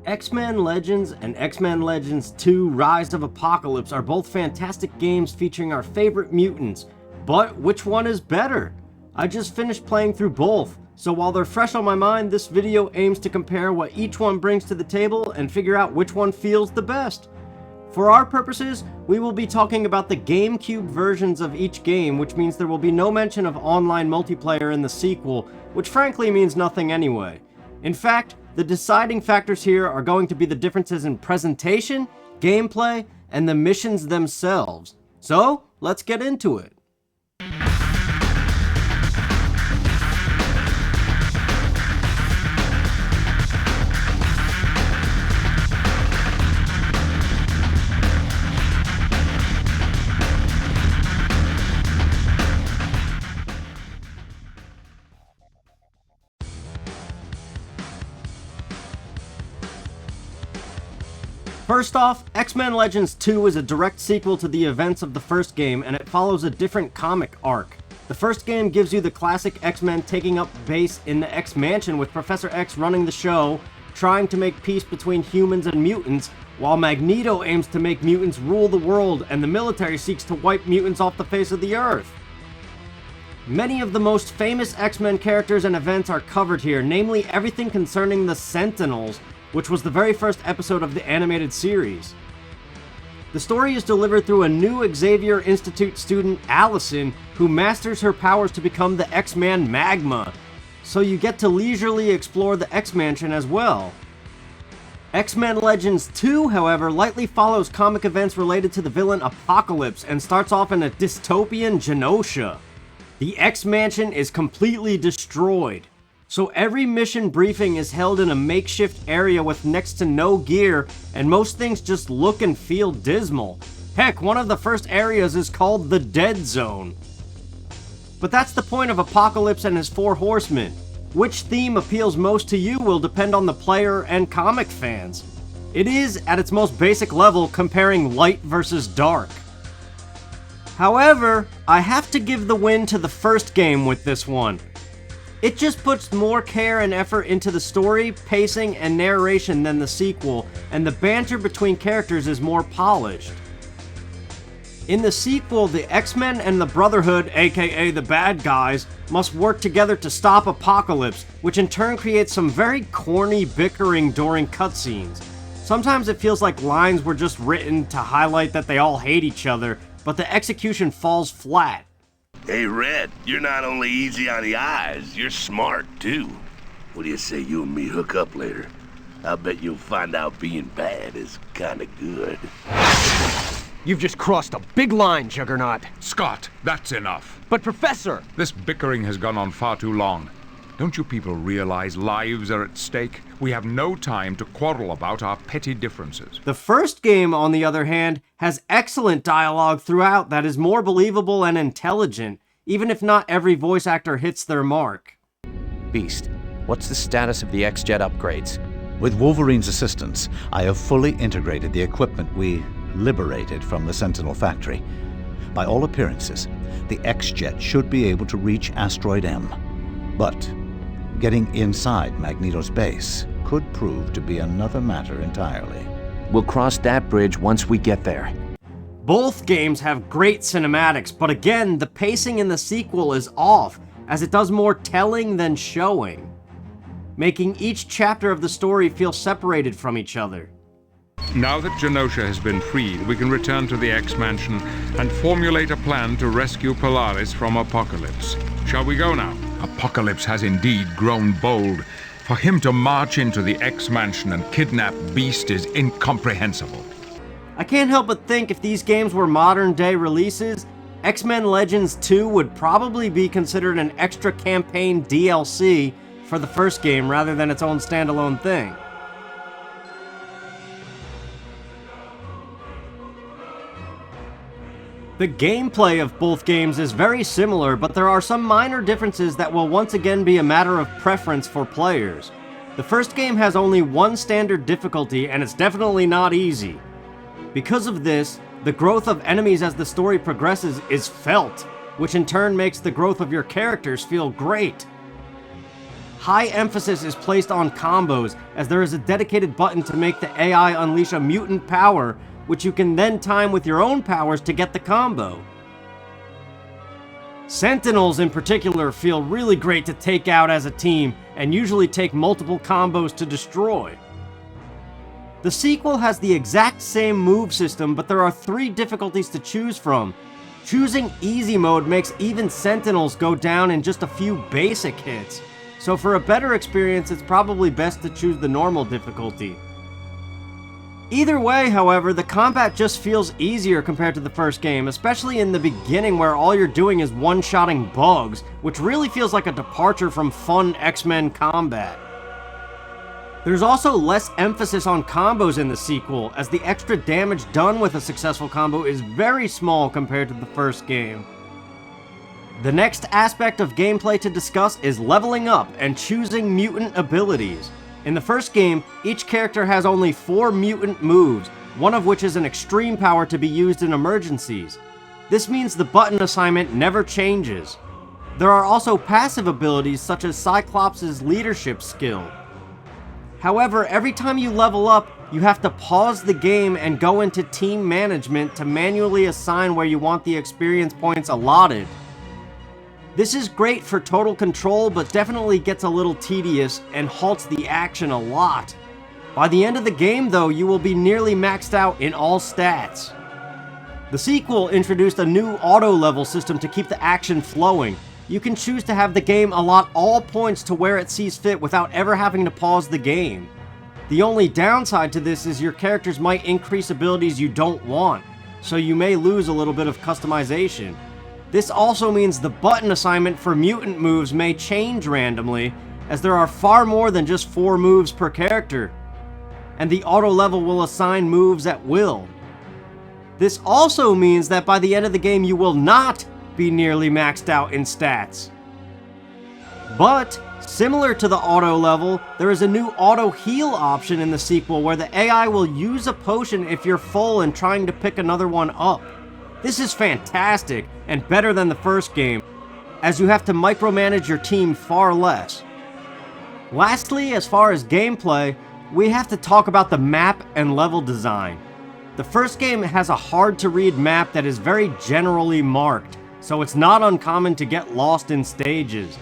X-Men Legends and X-Men Legends 2 Rise of Apocalypse are both fantastic games featuring our favorite mutants, but which one is better? I just finished playing through both, so while they're fresh on my mind, this video aims to compare what each one brings to the table and figure out which one feels the best. For our purposes, we will be talking about the GameCube versions of each game, which means there will be no mention of online multiplayer in the sequel, which frankly means nothing anyway. In fact, the deciding factors here are going to be the differences in presentation, gameplay, and the missions themselves. So, let's get into it. First off, X-Men Legends 2 is a direct sequel to the events of the first game, and it follows a different comic arc. The first game gives you the classic X-Men taking up base in the X-Mansion with Professor X running the show, trying to make peace between humans and mutants, while Magneto aims to make mutants rule the world and the military seeks to wipe mutants off the face of the earth. Many of the most famous X-Men characters and events are covered here, namely everything concerning the Sentinels, which was the very first episode of the animated series. The story is delivered through a new Xavier Institute student, Allison, who masters her powers to become the X-Man Magma, so you get to leisurely explore the X-Mansion as well. X-Men Legends 2, however, lightly follows comic events related to the villain Apocalypse and starts off in a dystopian Genosha. The X-Mansion is completely destroyed, so every mission briefing is held in a makeshift area with next to no gear, and most things just look and feel dismal. Heck, one of the first areas is called the Dead Zone. But that's the point of Apocalypse and his Four Horsemen. Which theme appeals most to you will depend on the player and comic fans. It is, at its most basic level, comparing light versus dark. However, I have to give the win to the first game with this one. It just puts more care and effort into the story, pacing, and narration than the sequel, and the banter between characters is more polished. In the sequel, the X-Men and the Brotherhood, aka the bad guys, must work together to stop Apocalypse, which in turn creates some very corny bickering during cutscenes. Sometimes it feels like lines were just written to highlight that they all hate each other, but the execution falls flat. Hey, Red, you're not only easy on the eyes, you're smart, too. What do you say you and me hook up later? I bet you'll find out being bad is kinda good. You've just crossed a big line, Juggernaut. Scott, that's enough. But Professor! This bickering has gone on far too long. Don't you people realize lives are at stake? We have no time to quarrel about our petty differences. The first game, on the other hand, has excellent dialogue throughout that is more believable and intelligent, even if not every voice actor hits their mark. Beast, what's the status of the X-Jet upgrades? With Wolverine's assistance, I have fully integrated the equipment we liberated from the Sentinel factory. By all appearances, the X-Jet should be able to reach Asteroid M. But getting inside Magneto's base could prove to be another matter entirely. We'll cross that bridge once we get there. Both games have great cinematics, but again, the pacing in the sequel is off, as it does more telling than showing, making each chapter of the story feel separated from each other. Now that Genosha has been freed, we can return to the X-Mansion and formulate a plan to rescue Polaris from Apocalypse. Shall we go now? Apocalypse has indeed grown bold. For him to march into the X-Mansion and kidnap Beast is incomprehensible. I can't help but think if these games were modern-day releases, X-Men Legends 2 would probably be considered an extra campaign DLC for the first game rather than its own standalone thing. The gameplay of both games is very similar, but there are some minor differences that will once again be a matter of preference for players. The first game has only one standard difficulty, and it's definitely not easy. Because of this, the growth of enemies as the story progresses is felt, which in turn makes the growth of your characters feel great. high emphasis is placed on combos, as there is a dedicated button to make the AI unleash a mutant power, which you can then time with your own powers to get the combo. Sentinels in particular feel really great to take out as a team, and usually take multiple combos to destroy. The sequel has the exact same move system, but there are 3 difficulties to choose from. Choosing easy mode makes even Sentinels go down in just a few basic hits, so for a better experience it's probably best to choose the normal difficulty. Either way, however, the combat just feels easier compared to the first game, especially in the beginning where all you're doing is one-shotting bugs, which really feels like a departure from fun X-Men combat. There's also less emphasis on combos in the sequel, as the extra damage done with a successful combo is very small compared to the first game. The next aspect of gameplay to discuss is leveling up and choosing mutant abilities. In the first game, each character has only 4 mutant moves, one of which is an extreme power to be used in emergencies. This means the button assignment never changes. There are also passive abilities such as Cyclops' leadership skill. However, every time you level up, you have to pause the game and go into team management to manually assign where you want the experience points allotted. This is great for total control, but definitely gets a little tedious and halts the action a lot. By the end of the game though, you will be nearly maxed out in all stats. The sequel introduced a new auto level system to keep the action flowing. You can choose to have the game allot all points to where it sees fit without ever having to pause the game. The only downside to this is your characters might increase abilities you don't want, so you may lose a little bit of customization. This also means the button assignment for mutant moves may change randomly, as there are far more than just 4 moves per character, and the auto level will assign moves at will. This also means that by the end of the game you will not be nearly maxed out in stats. But, similar to the auto level, there is a new auto heal option in the sequel where the AI will use a potion if you're full and trying to pick another one up. This is fantastic, and better than the first game, as you have to micromanage your team far less. Lastly, as far as gameplay, we have to talk about the map and level design. The first game has a hard-to-read map that is very generally marked, so it's not uncommon to get lost in stages.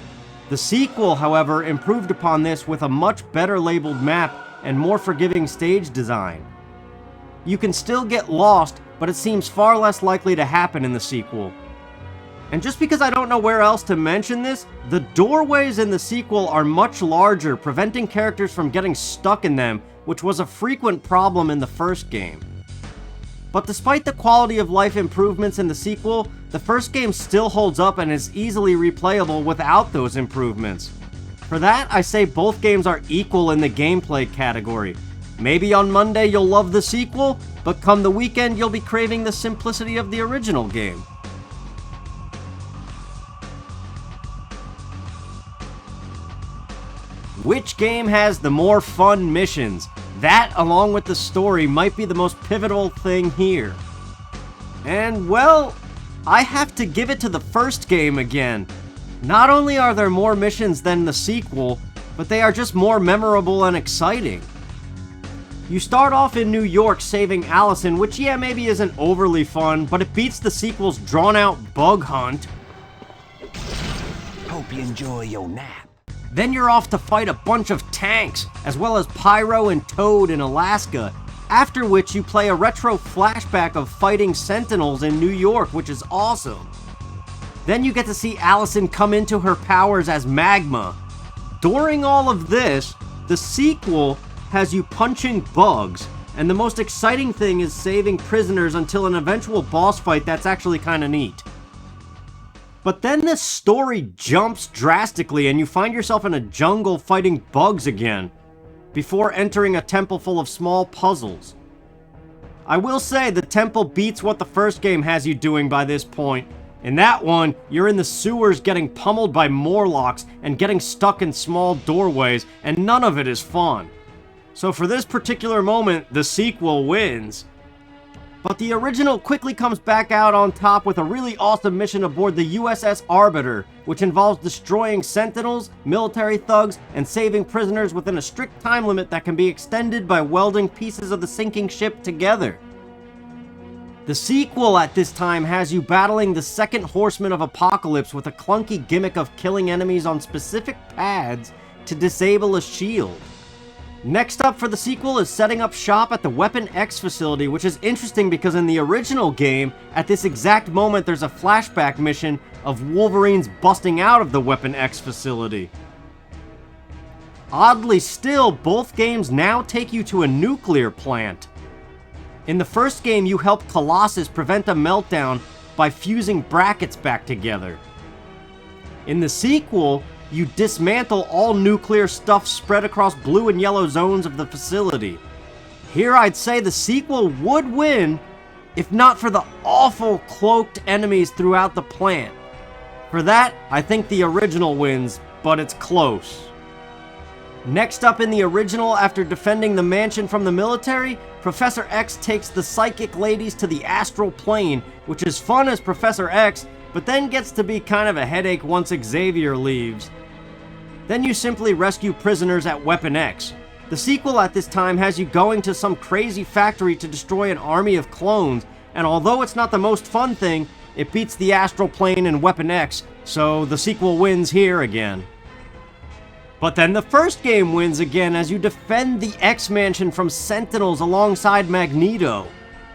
The sequel, however, improved upon this with a much better labeled map and more forgiving stage design. You can still get lost, but it seems far less likely to happen in the sequel. And just because I don't know where else to mention this, the doorways in the sequel are much larger, preventing characters from getting stuck in them, which was a frequent problem in the first game. But despite the quality of life improvements in the sequel, the first game still holds up and is easily replayable without those improvements. For that, I say both games are equal in the gameplay category. Maybe on Monday you'll love the sequel, but come the weekend you'll be craving the simplicity of the original game. Which game has the more fun missions? That, along with the story, might be the most pivotal thing here. And, well, I have to give it to the first game again. Not only are there more missions than the sequel, but they are just more memorable and exciting. You start off in New York saving Allison, which maybe isn't overly fun, but it beats the sequel's drawn-out bug hunt. Hope you enjoy your nap. Then you're off to fight a bunch of tanks, as well as Pyro and Toad in Alaska, after which you play a retro flashback of fighting Sentinels in New York, which is awesome. Then you get to see Allison come into her powers as Magma. During all of this, the sequel has you punching bugs, and the most exciting thing is saving prisoners until an eventual boss fight that's actually kinda neat. But then the story jumps drastically and you find yourself in a jungle fighting bugs again, before entering a temple full of small puzzles. I will say the temple beats what the first game has you doing by this point. In that one, you're in the sewers getting pummeled by Morlocks and getting stuck in small doorways, and none of it is fun. So for this particular moment, the sequel wins. But the original quickly comes back out on top with a really awesome mission aboard the USS Arbiter, which involves destroying Sentinels, military thugs, and saving prisoners within a strict time limit that can be extended by welding pieces of the sinking ship together. The sequel at this time has you battling the second Horseman of Apocalypse with a clunky gimmick of killing enemies on specific pads to disable a shield. Next up for the sequel is setting up shop at the Weapon X facility, which is interesting because in the original game, at this exact moment there's a flashback mission of Wolverines busting out of the Weapon X facility. Oddly still, both games now take you to a nuclear plant. In the first game, you help Colossus prevent a meltdown by fusing brackets back together. In the sequel, you dismantle all nuclear stuff spread across blue and yellow zones of the facility. Here I'd say the sequel would win, if not for the awful cloaked enemies throughout the plant. For that, I think the original wins, but it's close. Next up in the original, after defending the mansion from the military, Professor X takes the psychic ladies to the astral plane, which is fun as Professor X, but then gets to be kind of a headache once Xavier leaves. Then you simply rescue prisoners at Weapon X. The sequel at this time has you going to some crazy factory to destroy an army of clones, and although it's not the most fun thing, it beats the astral plane in Weapon X, so the sequel wins here again. But then the first game wins again as you defend the X-Mansion from Sentinels alongside Magneto.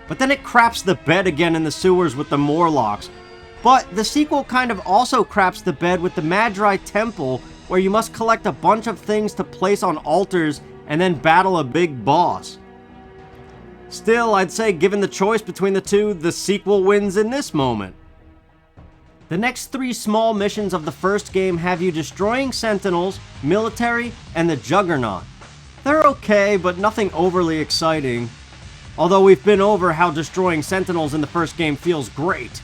But then it craps the bed again in the sewers with the Morlocks. But the sequel kind of also craps the bed with the Magi Temple, where you must collect a bunch of things to place on altars and then battle a big boss. Still, I'd say given the choice between the two, the sequel wins in this moment. The next three small missions of the first game have you destroying Sentinels, military, and the Juggernaut. They're okay, but nothing overly exciting. Although we've been over how destroying Sentinels in the first game feels great.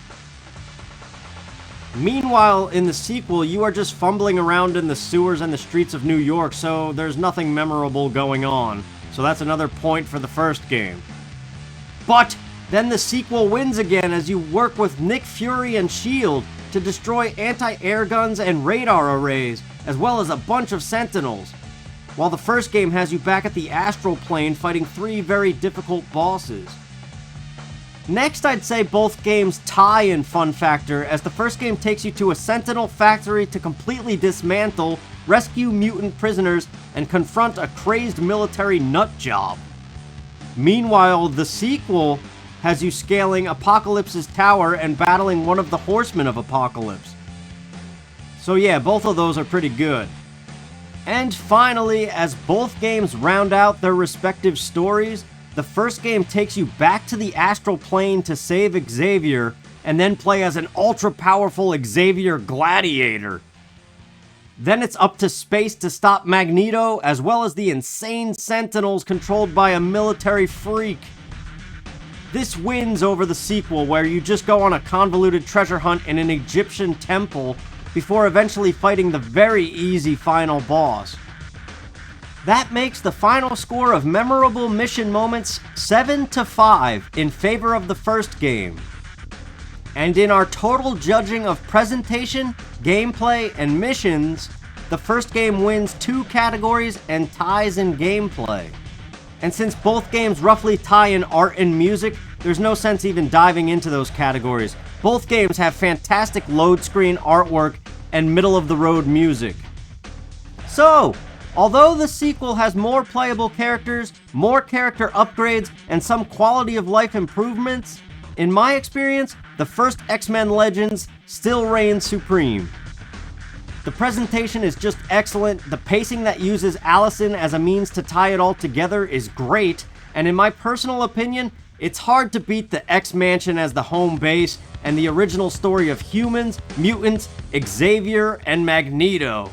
Meanwhile, in the sequel, you are just fumbling around in the sewers and the streets of New York, so there's nothing memorable going on. So that's another point for the first game. But then the sequel wins again as you work with Nick Fury and S.H.I.E.L.D. to destroy anti-air guns and radar arrays, as well as a bunch of Sentinels. While the first game has you back at the astral plane fighting 3 very difficult bosses. Next, I'd say both games tie in fun factor, as the first game takes you to a Sentinel factory to completely dismantle, rescue mutant prisoners, and confront a crazed military nutjob. Meanwhile, the sequel has you scaling Apocalypse's tower and battling one of the Horsemen of Apocalypse. So yeah, both of those are pretty good. And finally, as both games round out their respective stories, the first game takes you back to the astral plane to save Xavier, and then play as an ultra-powerful Xavier Gladiator. Then it's up to space to stop Magneto, as well as the insane Sentinels controlled by a military freak. This wins over the sequel, where you just go on a convoluted treasure hunt in an Egyptian temple before eventually fighting the very easy final boss. That makes the final score of memorable mission moments 7-5 in favor of the first game. And in our total judging of presentation, gameplay, and missions, the first game wins 2 categories and ties in gameplay. And since both games roughly tie in art and music, there's no sense even diving into those categories. Both games have fantastic load screen artwork and middle-of-the-road music. So, although the sequel has more playable characters, more character upgrades, and some quality-of-life improvements, in my experience, the first X-Men Legends still reigns supreme. The presentation is just excellent, the pacing that uses Allison as a means to tie it all together is great, and in my personal opinion, it's hard to beat the X-Mansion as the home base and the original story of humans, mutants, Xavier, and Magneto.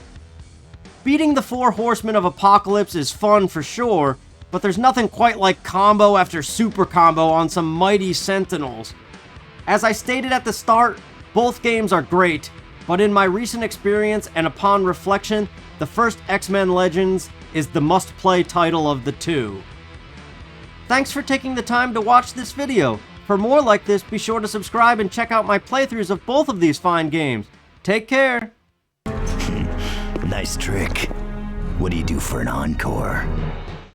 Beating the 4 Horsemen of Apocalypse is fun for sure, but there's nothing quite like combo after super combo on some mighty Sentinels. As I stated at the start, both games are great, but in my recent experience and upon reflection, the first X-Men Legends is the must-play title of the 2. Thanks for taking the time to watch this video. For more like this, be sure to subscribe and check out my playthroughs of both of these fine games. Take care! Nice trick. What do you do for an encore?